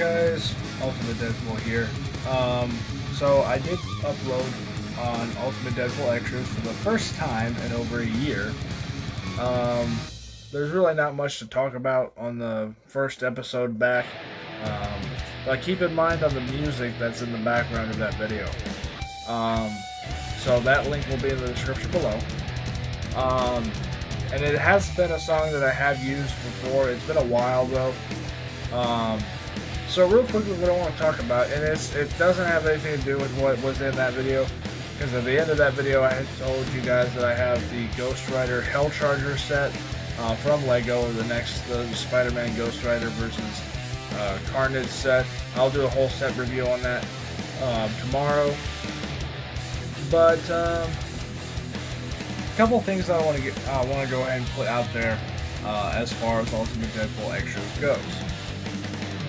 guys, Ultimate Deadpool here. So I did upload on Ultimate Deadpool Extras for the first time in over a year. There's really not much to talk about on the first episode back, but keep in mind on the music that's in the background of that video. So that link will be in the description below. And it has been a song that I have used before. It's been a while though. So real quickly, what I want to talk about, and it doesn't have anything to do with what was in that video, because at the end of that video I had told you guys that I have the Ghost Rider Hell Charger set from LEGO, the Spider-Man Ghost Rider versus Carnage set. I'll do a whole set review on that tomorrow. But a couple things that I want to go ahead and put out there as far as Ultimate Deadpool Extras goes.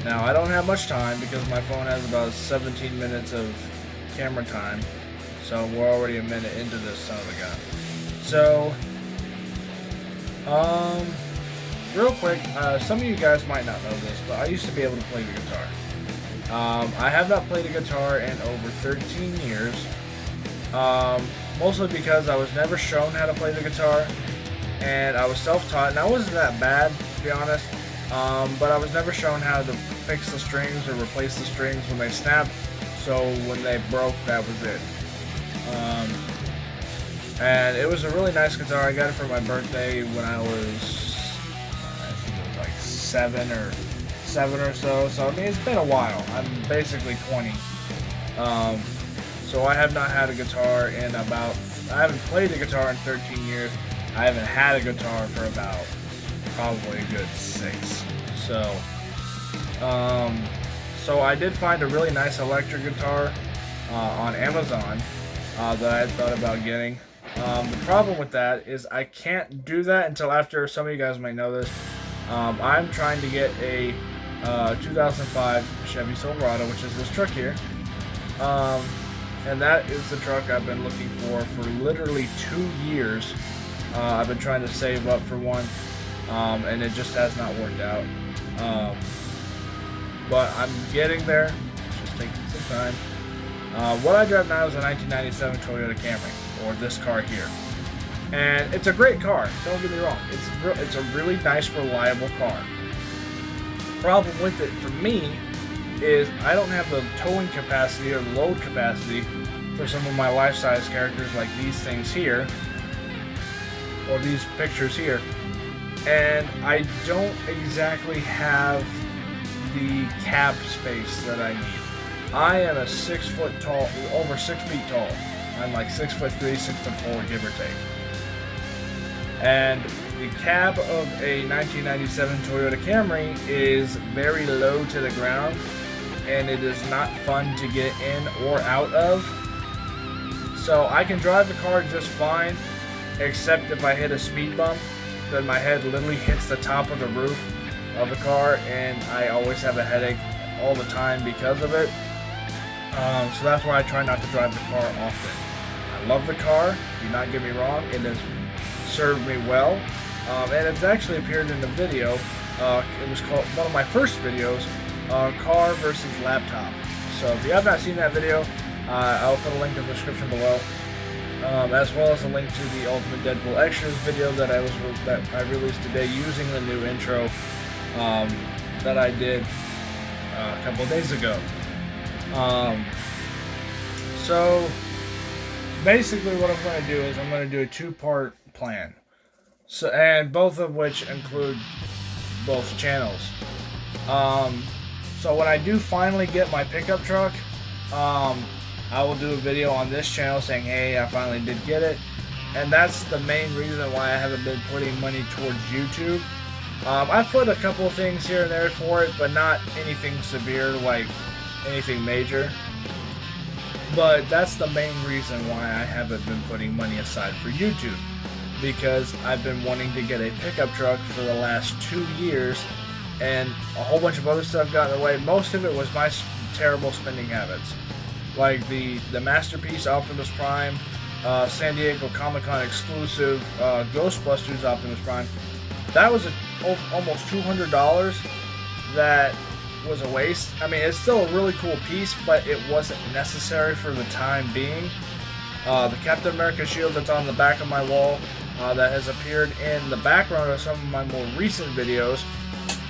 Now, I don't have much time because my phone has about 17 minutes of camera time, so we're already a minute into this son of a gun. So, real quick, some of you guys might not know this, but I used to be able to play the guitar. I have not played a guitar in over 13 years, mostly because I was never shown how to play the guitar, and I was self-taught, and I wasn't that bad, to be honest. But I was never shown how to fix the strings or replace the strings when they snapped, so when they broke, that was it. And it was a really nice guitar. I got it for my birthday when I was, I think it was like 7 or so. So I mean, it's been a while. I'm basically 20. So I have not had a guitar in about, I haven't played the guitar in 13 years. I haven't had a guitar for about probably a good 6. So I did find a really nice electric guitar on Amazon that I had thought about getting. The problem with that is I can't do that until after, some of you guys might know this, I'm trying to get a 2005 Chevy Silverado, which is this truck here, and that is the truck I've been looking for literally 2 years. I've been trying to save up for one, and it just has not worked out. But I'm getting there. It's just taking some time. What I drive now is a 1997 Toyota Camry, or this car here. And it's a great car, don't get me wrong. It's a really nice, reliable car. Problem with it, for me, is I don't have the towing capacity or the load capacity for some of my life-size characters like these things here, or these pictures here. And I don't exactly have the cab space that I need. I am a 6 foot tall, over 6 feet tall. I'm like 6'3", 6'4", give or take. And the cab of a 1997 Toyota Camry is very low to the ground, and it is not fun to get in or out of. So I can drive the car just fine, except if I hit a speed bump, then my head literally hits the top of the roof of the car, and I always have a headache all the time because of it. So that's why I try not to drive the car often. I love the car, do not get me wrong, it has served me well, and it's actually appeared in the video. It was called, one of my first videos, Car versus Laptop. So if you have not seen that video, I'll put a link in the description below. As well as a link to the Ultimate Deadpool Extras video that I released today using the new intro that I did a couple of days ago. So basically what I'm going to do is I'm going to do a 2-part plan. So, and both of which include both channels. So when I do finally get my pickup truck, I will do a video on this channel saying, hey, I finally did get it. And that's the main reason why I haven't been putting money towards YouTube. I've put a couple of things here and there for it, but not anything severe, like anything major. But that's the main reason why I haven't been putting money aside for YouTube. Because I've been wanting to get a pickup truck for the last 2 years, and a whole bunch of other stuff got in the way. Most of it was my terrible spending habits. Like the Masterpiece Optimus Prime, San Diego Comic-Con exclusive Ghostbusters Optimus Prime. That was almost $200 that was a waste. I mean, it's still a really cool piece, but it wasn't necessary for the time being. The Captain America shield that's on the back of my wall, that has appeared in the background of some of my more recent videos,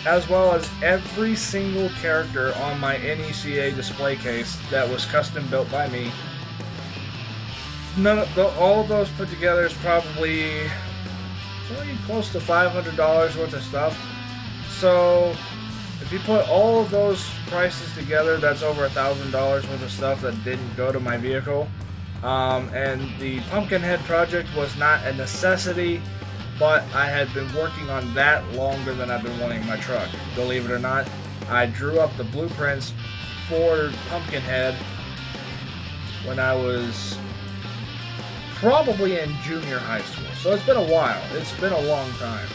as well as every single character on my NECA display case that was custom built by me. All of those put together is probably close to $500 worth of stuff. So if you put all of those prices together, that's over $1,000 worth of stuff that didn't go to my vehicle. And the Pumpkinhead project was not a necessity, but I had been working on that longer than I've been wanting my truck. Believe it or not, I drew up the blueprints for Pumpkinhead when I was probably in junior high school. So it's been a while. It's been a long time.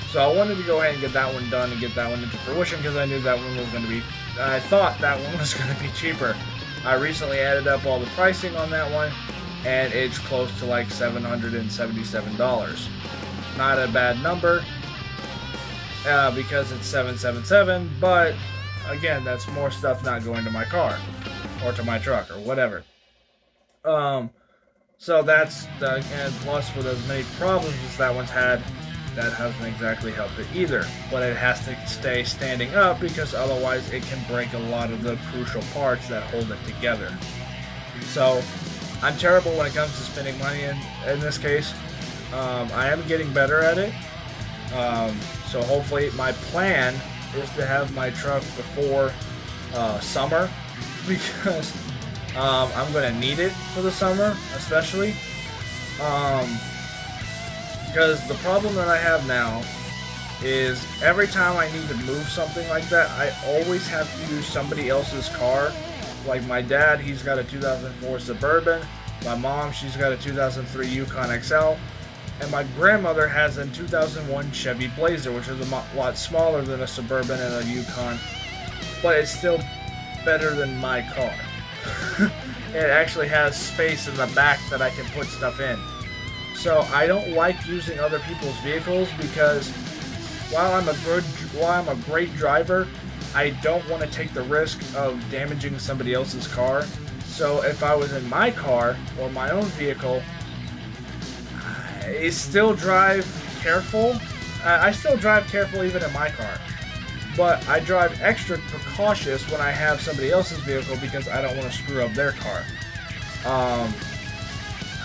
So I wanted to go ahead and get that one done and get that one into fruition because I knew that one was going to be, I thought that one was going to be cheaper. I recently added up all the pricing on that one, and it's close to like $777. Not a bad number, because it's 777, but again, that's more stuff not going to my car, or to my truck, or whatever. So that's, and plus with as many problems as that one's had, that hasn't exactly helped it either. But it has to stay standing up because otherwise it can break a lot of the crucial parts that hold it together. So I'm terrible when it comes to spending money in this case. I am getting better at it. So hopefully my plan is to have my truck before summer, because I'm going to need it for the summer, especially. Because the problem that I have now is every time I need to move something like that, I always have to use somebody else's car. Like my dad, he's got a 2004 Suburban. My mom, she's got a 2003 Yukon XL. And my grandmother has a 2001 Chevy Blazer, which is a lot smaller than a Suburban and a Yukon. But it's still better than my car. It actually has space in the back that I can put stuff in. So I don't like using other people's vehicles because while I'm a great driver, I don't want to take the risk of damaging somebody else's car. So if I was in my car or my own vehicle, I still drive careful. I still drive careful even in my car. But I drive extra precautious when I have somebody else's vehicle because I don't want to screw up their car.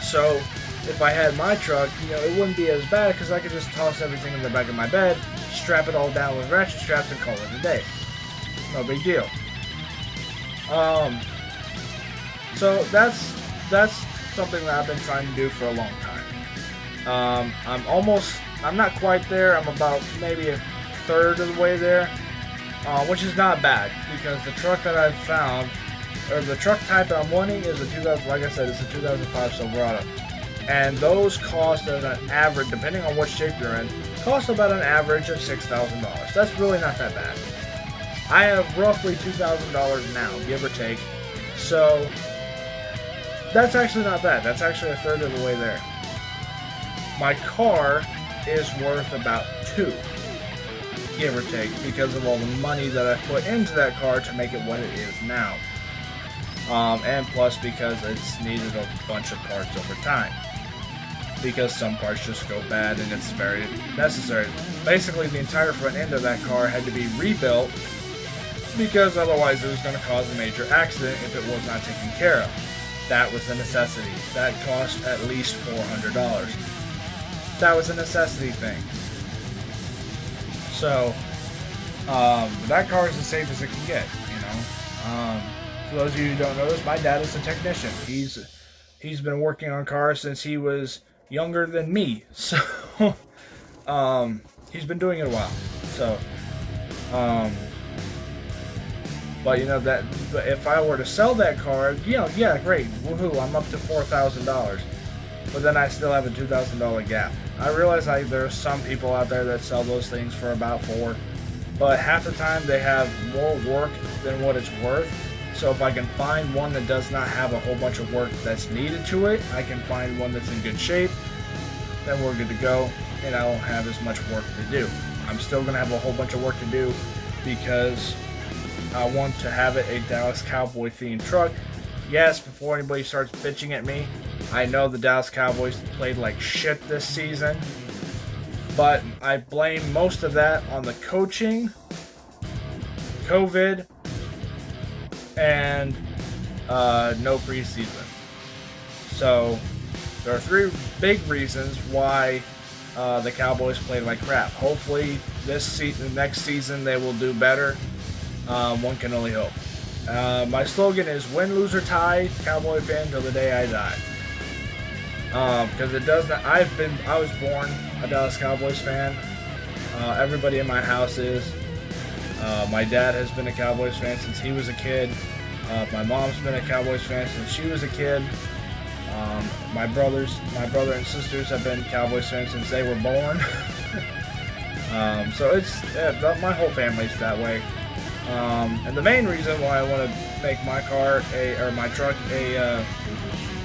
So if I had my truck, it wouldn't be as bad because I could just toss everything in the back of my bed, strap it all down with ratchet straps, and call it a day. No big deal. So that's something that I've been trying to do for a long time. I'm not quite there. I'm about maybe a third of the way there, which is not bad because the truck that I've found, or the truck type that I'm wanting, is a 2000. Like I said, it's a 2005 Silverado. And those cost at an average, depending on what shape you're in, cost about an average of $6,000. That's really not that bad. I have roughly $2,000 now, give or take. So that's actually not bad. That's actually a third of the way there. My car is worth about $2,000, give or take, because of all the money that I put into that car to make it what it is now. And plus because it's needed a bunch of parts over time. Because some parts just go bad and it's very necessary. Basically, the entire front end of that car had to be rebuilt because otherwise it was going to cause a major accident if it was not taken care of. That was a necessity. That cost at least $400. That was a necessity thing. So, that car is as safe as it can get, For those of you who don't know this, my dad is a technician. He's been working on cars since he was younger than me, so he's been doing it a while. So, but but if I were to sell that car, yeah, great, woohoo, I'm up to $4,000. But then I still have a $2,000 gap. I realize there are some people out there that sell those things for about $4,000, but half the time they have more work than what it's worth. So if I can find one that does not have a whole bunch of work that's needed to it, I can find one that's in good shape, then we're good to go, and I don't have as much work to do. I'm still going to have a whole bunch of work to do because I want to have it a Dallas Cowboy themed truck. Yes, before anybody starts bitching at me, I know the Dallas Cowboys played like shit this season, but I blame most of that on the coaching, COVID, and no preseason. So there are three big reasons why the Cowboys played like crap. Hopefully next season they will do better. One can only hope. My slogan is win, lose, or tie, Cowboy fan till the day I die. Because it does not. I was born a Dallas Cowboys fan. Everybody in my house is. My dad has been a Cowboys fan since he was a kid. My mom's been a Cowboys fan since she was a kid. My brother and sisters have been Cowboys fans since they were born. So my whole family's that way. And the main reason why I want to make my truck a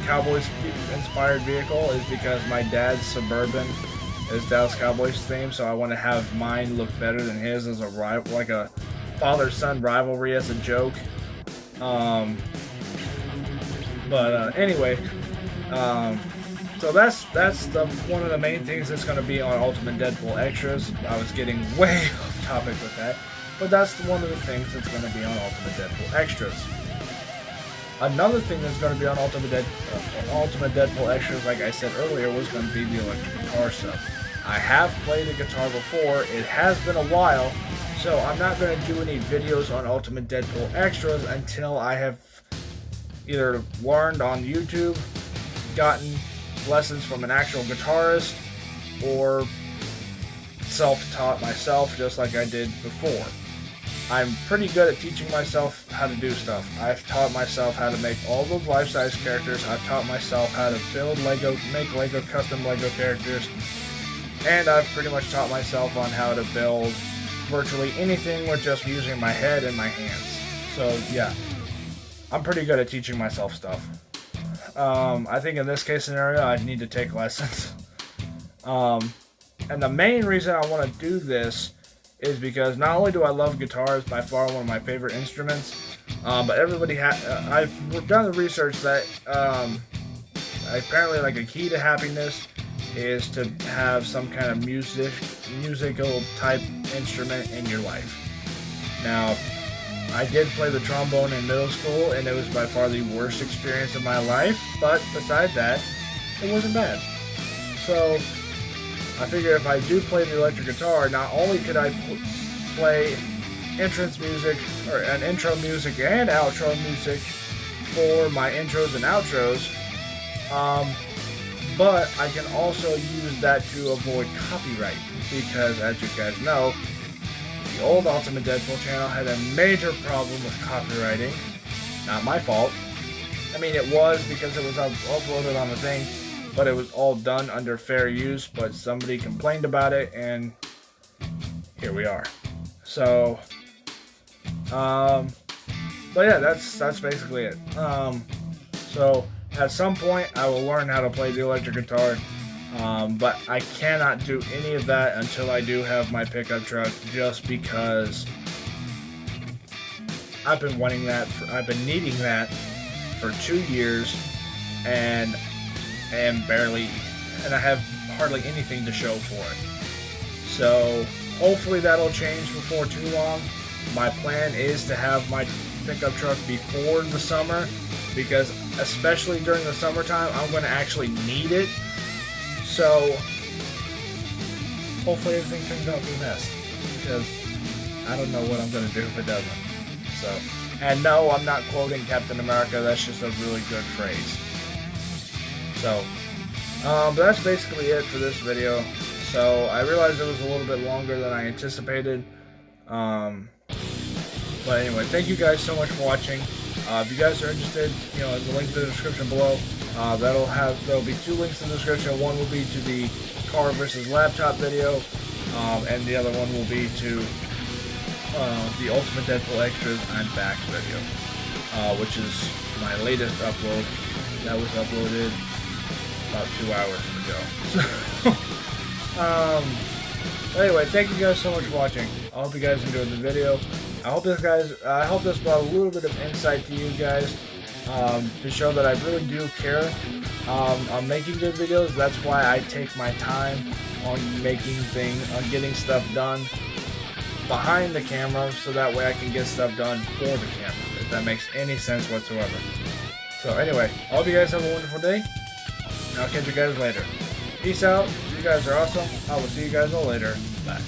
Cowboys-inspired vehicle is because my dad's Suburban is Dallas Cowboys themed, so I want to have mine look better than his as a rival, like a father-son rivalry as a joke. Anyway, so that's one of the main things that's going to be on Ultimate Deadpool Extras. I was getting way off topic with that, but that's one of the things that's going to be on Ultimate Deadpool Extras. Another thing that's going to be on Ultimate Deadpool Extras, like I said earlier, was going to be the electric guitar stuff. I have played a guitar before. It has been a while, so I'm not going to do any videos on Ultimate Deadpool Extras until I have either learned on YouTube, gotten lessons from an actual guitarist, or self-taught myself just like I did before. I'm pretty good at teaching myself how to do stuff. I've taught myself how to make all those life-size characters. I've taught myself how to make custom Lego characters. And I've pretty much taught myself on how to build virtually anything with just using my head and my hands. So yeah, I'm pretty good at teaching myself stuff. I think in this case scenario, I need to take lessons. And the main reason I want to do this is because not only do I love guitars, by far one of my favorite instruments, but I've done the research that apparently like a key to happiness is to have some kind of musical type instrument in your life. Now, I did play the trombone in middle school, and it was by far the worst experience of my life, but besides that, it wasn't bad. So I figure if I do play the electric guitar, not only could I play entrance music, or an intro music and outro music for my intros and outros, but I can also use that to avoid copyright, because as you guys know, the old Ultimate Deadpool channel had a major problem with copywriting. Not my fault. I mean, it was because it was uploaded on the thing, but it was all done under fair use, but somebody complained about it, and here we are. So, but yeah, that's basically it. So at some point, I will learn how to play the electric guitar, but I cannot do any of that until I do have my pickup truck, just because I've been wanting that. I've been needing that for 2 years, and I have hardly anything to show for it. So hopefully that'll change before too long. My plan is to have my pickup truck before the summer, because especially during the summertime, I'm going to actually need it. So hopefully everything turns out for the best, because I don't know what I'm going to do if it doesn't. So, and no, I'm not quoting Captain America. That's just a really good phrase. So, but that's basically it for this video. So I realized it was a little bit longer than I anticipated. But anyway, thank you guys so much for watching. If you guys are interested, the link to the description below. There'll be 2 links in the description. One will be to the car versus laptop video, and the other one will be to the Ultimate Deadpool Extras I'm Back video, which is my latest upload. That was uploaded about 2 hours ago. Anyway, thank you guys so much for watching. I hope you guys enjoyed the video. I hope this brought a little bit of insight to you guys, to show that I really do care on making good videos. That's why I take my time on on getting stuff done behind the camera, so that way I can get stuff done for the camera, if that makes any sense whatsoever. So anyway, I hope you guys have a wonderful day, and I'll catch you guys later. Peace out. You guys are awesome. I will see you guys all later. Bye.